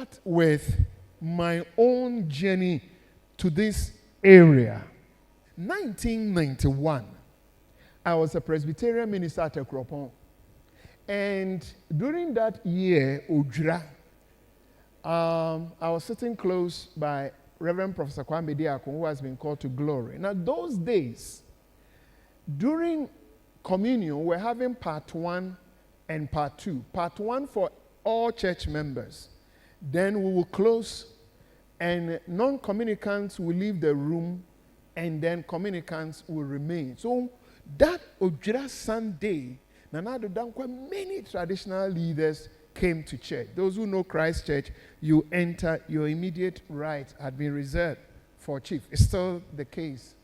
start with my own journey to this area. 1991, I was a Presbyterian minister at Ekropon. And during that year, Ojra, I was sitting close by Reverend Professor Kwame Diakon, who has been called to glory. Now, those days, during communion, we're having part 1 and part 2. Part 1 for all church members. Then we will close, and non-communicants will leave the room, and then communicants will remain. So that Ojra Sunday, Nana Dankwa, many traditional leaders came to church. Those who know Christ Church, you enter, your immediate right had been reserved for chief. It's still the case.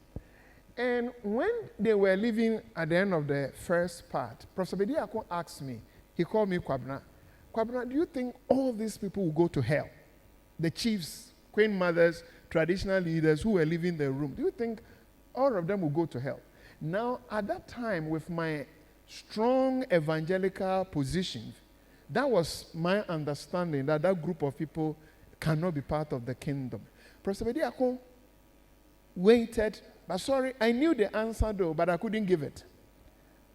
And when they were leaving at the end of the first part, Professor Bediako asked me, he called me Kwabna. Kwabna, do you think all these people will go to hell? The chiefs, queen mothers, traditional leaders who were leaving the room, do you think all of them will go to hell? Now, at that time, with my strong evangelical position, that was my understanding that that group of people cannot be part of the kingdom. Professor Bediako waited, but sorry, I knew the answer though, but I couldn't give it.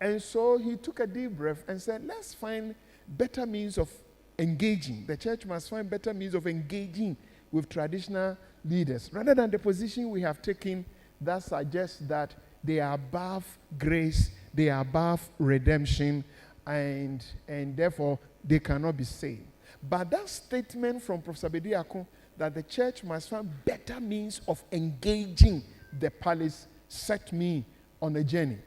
And so he took a deep breath and said, let's find better means of engaging. The church must find better means of engaging with traditional leaders, rather than the position we have taken that suggests that they are above grace, they are above redemption, and therefore they cannot be saved. But that statement from Professor Bediako that the church must find better means of engaging the palace set me on a journey.